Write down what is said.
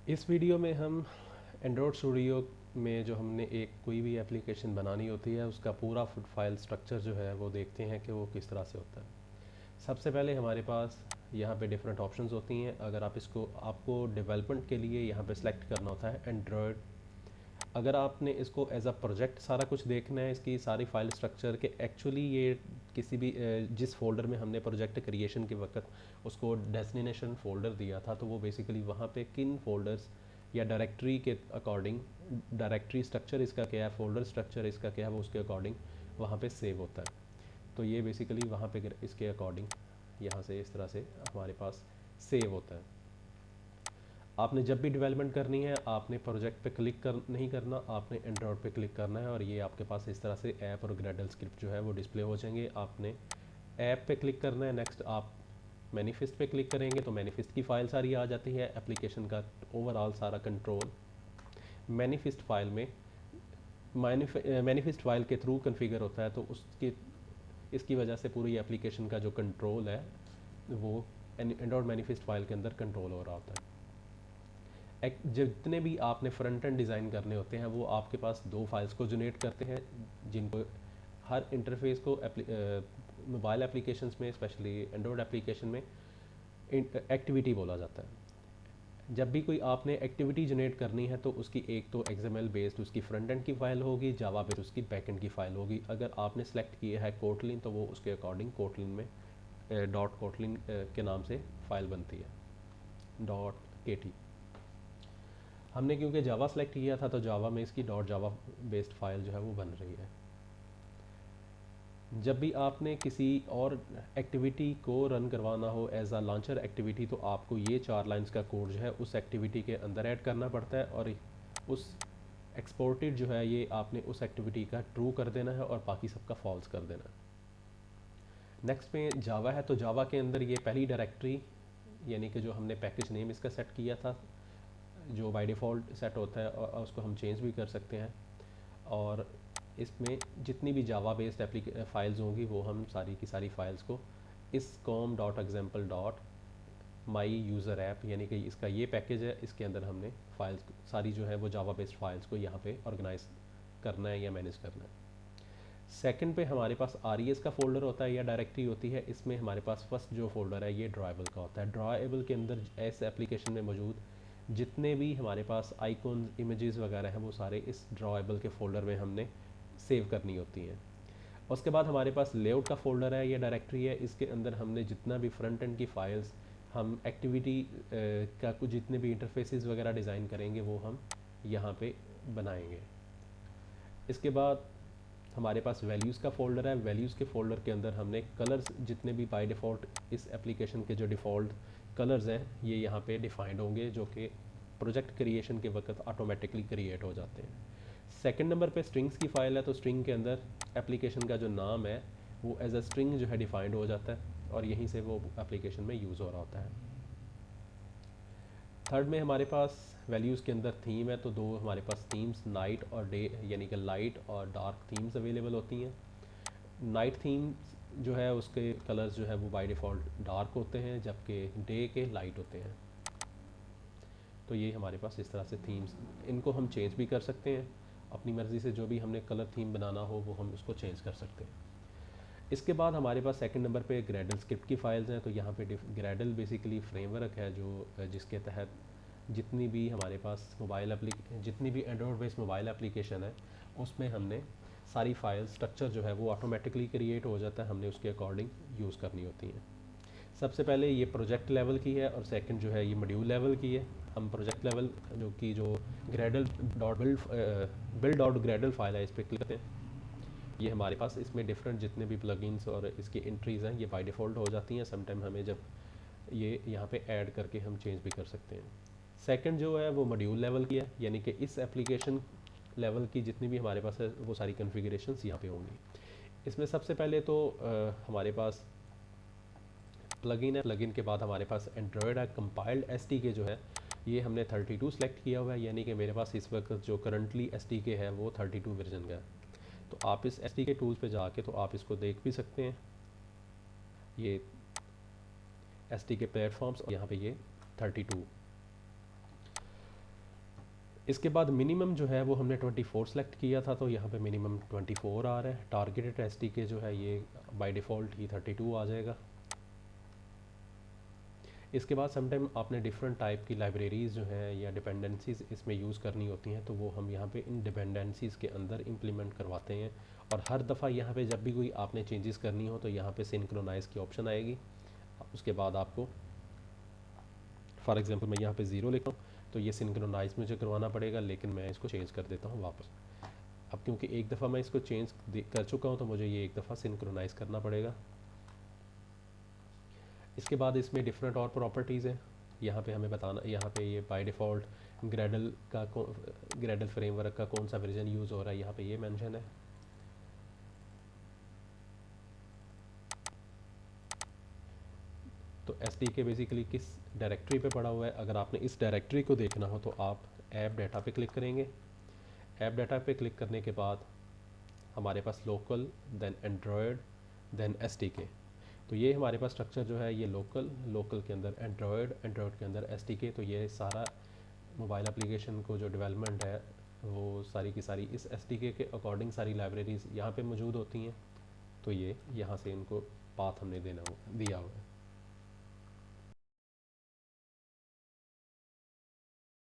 इस वीडियो में हम एंड्रॉयड स्टूडियो में जो हमने एक कोई भी एप्लीकेशन बनानी होती है उसका पूरा फाइल स्ट्रक्चर जो है वो देखते हैं कि वो किस तरह से होता है। सबसे पहले हमारे पास यहाँ पे डिफरेंट ऑप्शंस होती हैं। अगर आप इसको आपको डेवलपमेंट के लिए यहाँ पे सिलेक्ट करना होता है एंड्रॉयड। अगर आपने इसको एज अ प्रोजेक्ट सारा कुछ देखना है इसकी सारी फाइल स्ट्रक्चर के एक्चुअली ये किसी भी जिस फोल्डर में हमने प्रोजेक्ट क्रिएशन के वक्त उसको डेस्टिनेशन फोल्डर दिया था तो वो बेसिकली वहाँ पे किन फोल्डर्स या डायरेक्टरी के अकॉर्डिंग, डायरेक्टरी स्ट्रक्चर इसका क्या है, फोल्डर स्ट्रक्चर इसका क्या है, वो उसके अकॉर्डिंग वहाँ पे सेव होता है। तो ये बेसिकली वहाँ पे इसके अकॉर्डिंग यहाँ से इस तरह से हमारे पास सेव होता है। आपने जब भी डेवलपमेंट करनी है आपने प्रोजेक्ट पे क्लिक कर नहीं करना, आपने एंड्रॉयड पे क्लिक करना है और ये आपके पास इस तरह से ऐप और ग्रेडल स्क्रिप्ट जो है वो डिस्प्ले हो जाएंगे। आपने ऐप पे क्लिक करना है, नेक्स्ट आप मैनिफेस्ट पे क्लिक करेंगे तो मैनिफेस्ट की फ़ाइल सारी आ जाती है। एप्लीकेशन का ओवरऑल सारा कंट्रोल मैनिफेस्ट फाइल में मैनिफेस्ट फाइल के थ्रू कन्फिगर होता है। तो उसकी इसकी वजह से पूरी एप्लीकेशन का जो कंट्रोल है वो एंड्रॉयड मैनिफेस्ट फाइल के अंदर कंट्रोल हो रहा होता है। जितने भी आपने फ्रंट एंड डिज़ाइन करने होते हैं वो आपके पास दो फाइल्स को जनरेट करते हैं जिनको हर इंटरफेस को मोबाइल एप्लीकेशंस में स्पेशली एंड्रॉयड एप्लीकेशन में एक्टिविटी बोला जाता है। जब भी कोई आपने एक्टिविटी जनरेट करनी है तो उसकी एक तो एक्सएमएल बेस्ड उसकी फ्रंट एंड की फ़ाइल होगी, जावा बेस्ड उसकी बैक एंड की फ़ाइल होगी। अगर आपने सेलेक्ट किया है कोटलिन तो वो उसके अकॉर्डिंग कोटलिन में डॉट कोटलिन के नाम से फ़ाइल बनती है, डॉट के टी। हमने क्योंकि जावा सेलेक्ट किया था तो जावा में इसकी डॉट जावा बेस्ड फाइल जो है वो बन रही है। जब भी आपने किसी और एक्टिविटी को रन करवाना हो एज अ लॉन्चर एक्टिविटी तो आपको ये 4 लाइंस का कोड जो है उस एक्टिविटी के अंदर ऐड करना पड़ता है और उस एक्सपोर्टेड जो है ये आपने उस एक्टिविटी का ट्रू कर देना है और बाकी सबका फॉल्स कर देना है। नेक्स्ट में जावा है तो जावा के अंदर ये पहली डायरेक्टरी यानी कि जो हमने पैकेज नेम इसका सेट किया था जो बाय डिफ़ॉल्ट सेट होता है और उसको हम चेंज भी कर सकते हैं। और इसमें जितनी भी जावा बेस्ड फाइल्स होंगी वो हम सारी की सारी फाइल्स को इस कॉम डॉट एग्जाम्पल डॉट माई यूज़र ऐप यानी कि इसका ये पैकेज है, इसके अंदर हमने फाइल्स सारी जो है वो जावा बेस्ड फाइल्स को यहाँ पे ऑर्गेनाइज करना है या मैनेज करना है। सेकंड पे हमारे पास आर का फ़ोल्डर होता है या डायरेक्टरी होती है। इसमें हमारे पास फर्स्ट जो फोल्डर है ये ड्राइबल का होता है। ड्राइबल के अंदर इस एप्लीकेशन में मौजूद जितने भी हमारे पास आइकॉन इमेजेस वगैरह हैं वो सारे इस ड्राइबल के फ़ोल्डर में हमने सेव करनी होती हैं। उसके बाद हमारे पास लेआउट का फ़ोल्डर है, ये डायरेक्टरी है। इसके अंदर हमने जितना भी फ्रंट एंड की फ़ाइल्स हम एक्टिविटी का कुछ जितने भी इंटरफेसेस वगैरह डिज़ाइन करेंगे वो हम यहाँ पे बनाएंगे। इसके बाद हमारे पास वैल्यूज़ का फ़ोल्डर है। वैल्यूज़ के फ़ोल्डर के अंदर हमने कलर्स जितने भी बाय डिफ़ॉल्ट इस एप्लीकेशन के जो डिफ़ॉल्ट कलर्स हैं ये यहाँ पे डिफाइंड होंगे जो कि प्रोजेक्ट क्रिएशन के वक्त ऑटोमेटिकली क्रिएट हो जाते हैं। सेकंड नंबर पे स्ट्रिंग्स की फ़ाइल है तो स्ट्रिंग के अंदर एप्लीकेशन का जो नाम है वो एज अ स्ट्रिंग जो है डिफाइंड हो जाता है और यहीं से वो एप्लीकेशन में यूज़ हो रहा होता है। थर्ड में हमारे पास वैल्यूज़ के अंदर थीम है तो दो हमारे पास थीम्स नाइट और डे यानी कि लाइट और डार्क थीम्स अवेलेबल होती हैं। नाइट थीम जो है उसके कलर्स जो है वो बाय डिफ़ॉल्ट डार्क होते हैं जबकि डे के लाइट होते हैं। तो ये हमारे पास इस तरह से थीम्स, इनको हम चेंज भी कर सकते हैं अपनी मर्ज़ी से। जो भी हमने कलर थीम बनाना हो वो हम उसको चेंज कर सकते हैं। इसके बाद हमारे पास सेकंड नंबर पे ग्रेडल स्क्रिप्ट की फ़ाइल्स हैं। तो यहाँ पे ग्रेडल बेसिकली फ्रेमवर्क है जो जिसके तहत जितनी भी हमारे पास जितनी भी एंड्रॉयड बेस्ड मोबाइल एप्लीकेशन है उसमें हमने सारी फाइल स्ट्रक्चर जो है वो ऑटोमेटिकली क्रिएट हो जाता है, हमने उसके अकॉर्डिंग यूज़ करनी होती हैं। सबसे पहले ये प्रोजेक्ट लेवल की है और सेकंड जो है ये मॉड्यूल लेवल की है। हम प्रोजेक्ट लेवल जो Gradle dot build dot Gradle file है इस पर क्लिक करते हैं। ये हमारे पास इसमें डिफरेंट जितने भी प्लगइन्स और इसकी एंट्रीज़ हैं ये बाय डिफ़ॉल्ट हो जाती हैं। समटाइम हमें जब ये यहाँ पे ऐड करके हम चेंज भी कर सकते हैं। सेकंड जो है वो मॉड्यूल लेवल की है यानी कि इस एप्लीकेशन लेवल की जितनी भी हमारे पास है वो सारी कन्फिगरेशंस यहाँ पे होंगी। इसमें सबसे पहले तो हमारे पास प्लगइन है। प्लगइन के बाद हमारे पास एंड्रॉयड है। कंपाइल्ड एसटीके जो है ये हमने 32 सेलेक्ट किया हुआ है यानी कि मेरे पास इस वक्त जो करंटली एसटीके है वो 32 वर्जन का है। तो आप इस एसटीके टूल्स पे जाके तो आप इसको देख भी सकते हैं। ये एसटीके प्लेटफॉर्म्स और यहाँ पे ये 32। इसके बाद मिनिमम जो है वो हमने 24 सेलेक्ट किया था, तो यहाँ पे मिनिमम 24 आ रहा है। टारगेटेड एसटीके जो है ये बाय डिफ़ॉल्ट ही 32 आ जाएगा। इसके बाद समटाइम आपने डिफरेंट टाइप की लाइब्रेरीज़ जो हैं या डिपेंडेंसीज़ इसमें यूज़ करनी होती हैं, तो वो हम यहाँ पे इन डिपेंडेंसीज़ के अंदर इम्प्लीमेंट करवाते हैं। और हर दफ़ा यहाँ पे जब भी कोई आपने चेंजेस करनी हो तो यहाँ पे सिंक्रोनाइज़ की ऑप्शन आएगी। उसके बाद आपको फॉर एग्जांपल मैं यहाँ पे 0 लिखता हूँ तो ये सिंक्रोनाइज मुझे करवाना पड़ेगा, लेकिन मैं इसको चेंज कर देता हूँ वापस। अब क्योंकि एक दफ़ा मैं इसको चेंज कर चुका हूँ तो मुझे ये एक दफ़ा सिंक्रोनाइज़ करना पड़ेगा। इसके बाद इसमें डिफरेंट और प्रॉपर्टीज़ हैं। यहाँ पे हमें बताना, यहाँ पे ये बाय डिफ़ॉल्ट ग्रेडल का ग्रेडल फ्रेमवर्क का कौन सा वर्जन यूज़ हो रहा है, यहाँ पे ये मेंशन है। तो एसडीके बेसिकली किस डायरेक्टरी पे पड़ा हुआ है, अगर आपने इस डायरेक्टरी को देखना हो तो आप ऐप डाटा पे क्लिक करेंगे। ऐप डाटा पे क्लिक करने के बाद हमारे पास local, then Android, then SDK. तो ये हमारे पास स्ट्रक्चर जो है ये लोकल, लोकल के अंदर एंड्रॉयड, एंड्रॉयड के अंदर एसडीके। तो ये सारा मोबाइल एप्लीकेशन को जो डेवलपमेंट है वो सारी की सारी इस एसडीके के अकॉर्डिंग सारी लाइब्रेरीज़ यहाँ पे मौजूद होती हैं। तो ये यहाँ से इनको पाथ हमने दिया हुआ है।